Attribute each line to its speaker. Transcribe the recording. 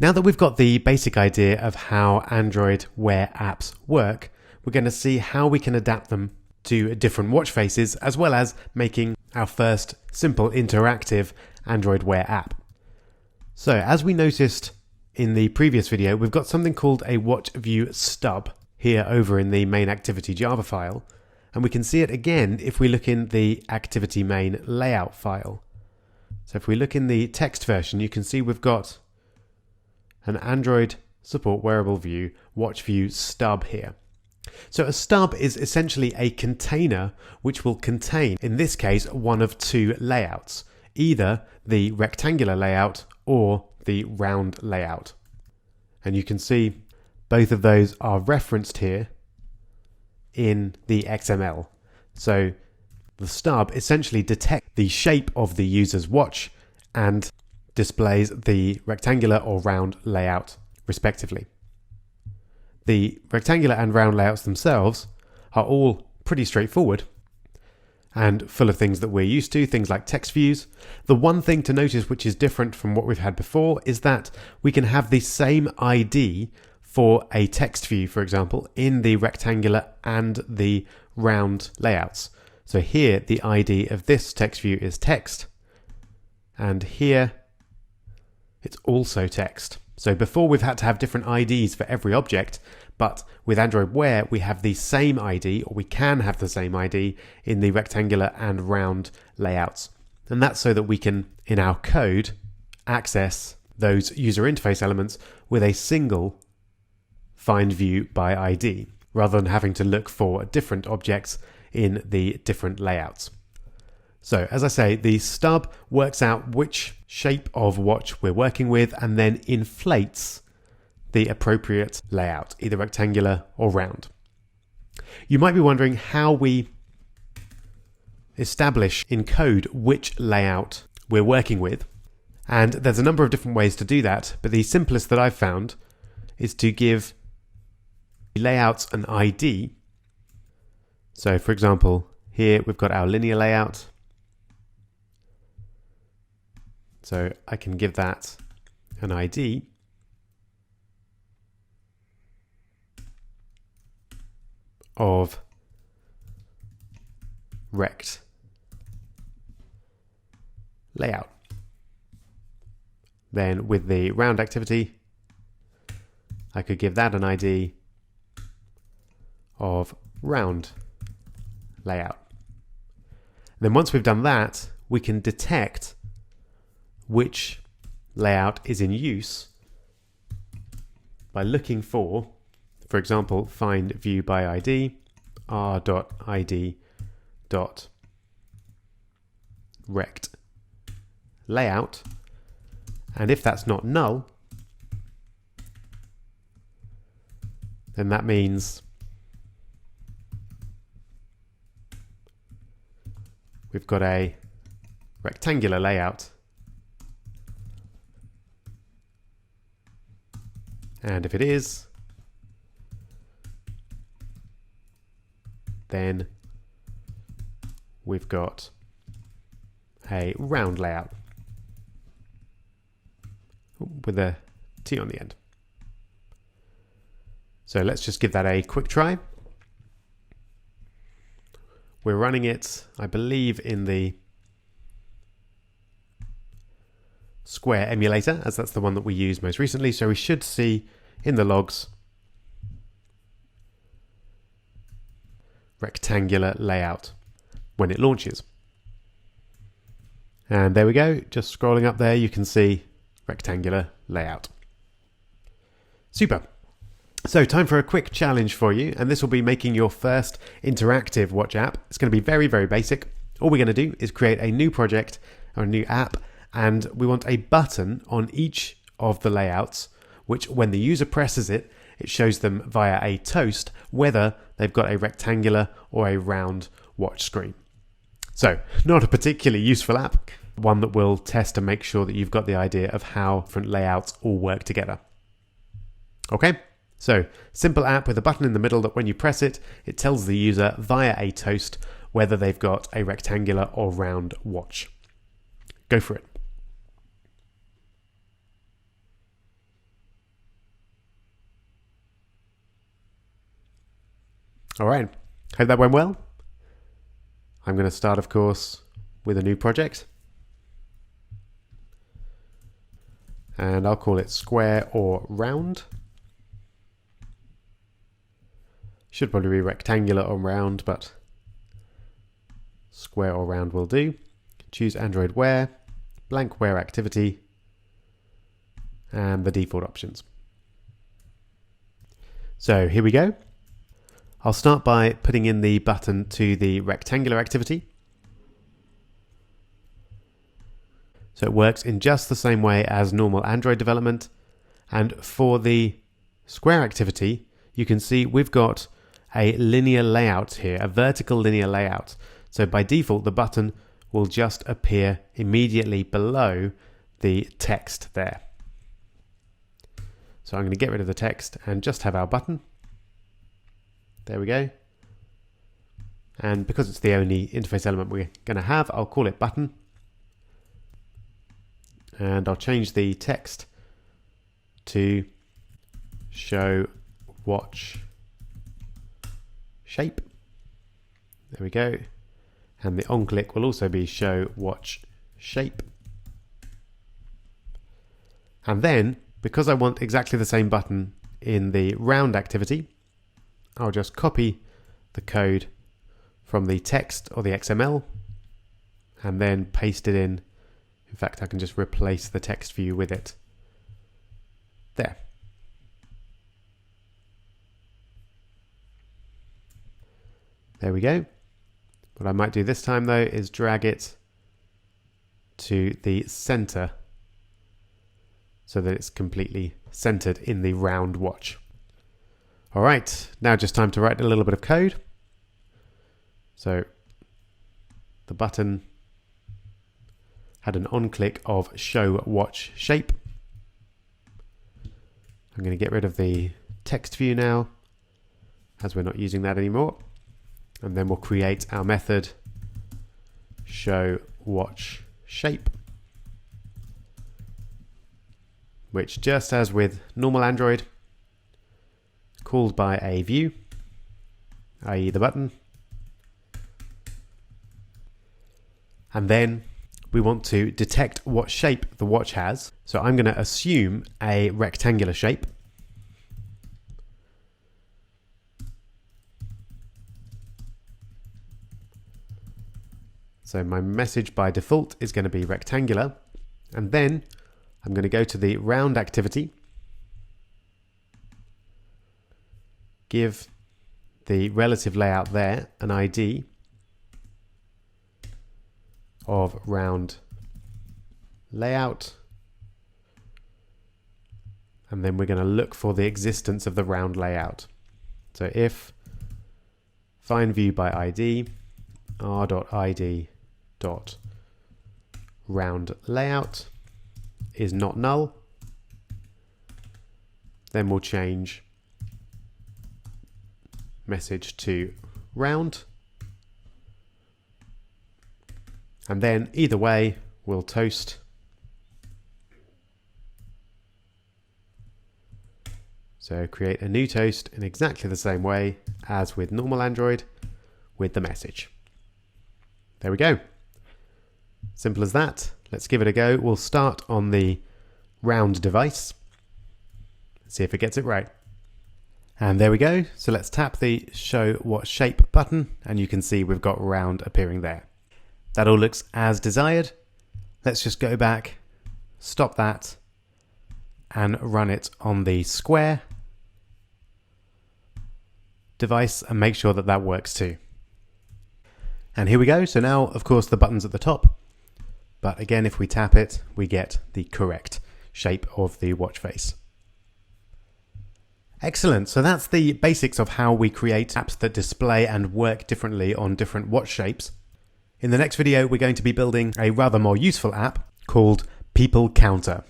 Speaker 1: Now that we've got the basic idea of how Android Wear apps work, we're going to see how we can adapt them to different watch faces, as well as making our first simple interactive Android Wear app. So as we noticed in the previous video, we've got something called a watch view stub here over in the main activity Java file, and we can see it again if we look in the activity main layout file. So if we look in the text version, you can see we've got an Android support wearable view watch view stub here. So a stub is essentially a container which will contain, in this case, one of two layouts, either the rectangular layout or the round layout. And you can see both of those are referenced here in the XML. So the stub essentially detects the shape of the user's watch and displays the rectangular or round layout respectively. The rectangular and round layouts themselves are all pretty straightforward and full of things that we're used to, things like text views. The one thing to notice which is different from what we've had before is that we can have the same ID for a text view, for example, in the rectangular and the round layouts. So here the ID of this text view is text, and here it's also text. So before we've had to have different IDs for every object, but with Android Wear we have the same ID, or we can have the same ID in the rectangular and round layouts. And that's so that we can, in our code, access those user interface elements with a single find view by ID, rather than having to look for different objects in the different layouts. So as I say, the stub works out which shape of watch we're working with and then inflates the appropriate layout, either rectangular or round. You might be wondering how we establish in code which layout we're working with. And there's a number of different ways to do that, but the simplest that I've found is to give layouts an ID. So for example, here we've got our linear layout. So I can give that an ID. Of rect layout. Then with the round activity, I could give that an ID of round layout. Then once we've done that, we can detect which layout is in use by looking for example, find view by ID, r.id.rect layout, and if that's not null, then that means we've got a rectangular layout, and if it is, then we've got a round layout with a T on the end. So let's just give that a quick try. We're running it, I believe, in the Square emulator, as that's the one that we used most recently. So we should see in the logs rectangular layout when it launches. And there we go, just scrolling up there you can see rectangular layout. Super. So time for a quick challenge for you, and this will be making your first interactive watch app. It's going to be very, very basic. All we're going to do is create a new project or a new app, and we want a button on each of the layouts, which when the user presses it, it shows them via a toast whether they've got a rectangular or a round watch screen. So not a particularly useful app, one that will test and make sure that you've got the idea of how different layouts all work together. Okay, so simple app with a button in the middle that when you press it, it tells the user via a toast whether they've got a rectangular or round watch. Go for it. All right, hope that went well. I'm going to start, of course, with a new project. And I'll call it square or round. Should probably be rectangular or round, but square or round will do. Choose Android Wear, blank Wear activity, and the default options. So here we go. I'll start by putting in the button to the rectangular activity. So it works in just the same way as normal Android development. And for the square activity, you can see we've got a linear layout here, a vertical linear layout. So by default, the button will just appear immediately below the text there. So I'm going to get rid of the text and just have our button. There we go. And because it's the only interface element we're going to have, I'll call it button. And I'll change the text to show watch shape. There we go. And the on click will also be show watch shape. And then, because I want exactly the same button in the round activity, I'll just copy the code from the text or the XML and then paste it in. In fact, I can just replace the text view with it. There. There we go. What I might do this time though is drag it to the center so that it's completely centered in the round watch. All right, now just time to write a little bit of code. So the button had an on-click of show watch shape. I'm going to get rid of the text view now, as we're not using that anymore. And then we'll create our method show watch shape, which, just as with normal Android, called by a view, i.e. the button. And then we want to detect what shape the watch has. So I'm going to assume a rectangular shape. So my message by default is going to be rectangular. And then I'm going to go to the round activity, give the relative layout there an ID of round layout, and then we're going to look for the existence of the round layout. So if find view by ID r.id.round layout is not null, then we'll change message to round, and then either way we'll toast. So create a new toast in exactly the same way as with normal Android with the message. There we go. Simple as that. Let's give it a go. We'll start on the round device. See if it gets it right. And there we go. So let's tap the show what shape button and you can see we've got round appearing there. That all looks as desired. Let's just go back, stop that, and run it on the square device and make sure that that works too. And here we go. So now, of course, the button's at the top. But again, if we tap it, we get the correct shape of the watch face. Excellent. So that's the basics of how we create apps that display and work differently on different watch shapes. In the next video, we're going to be building a rather more useful app called People Counter.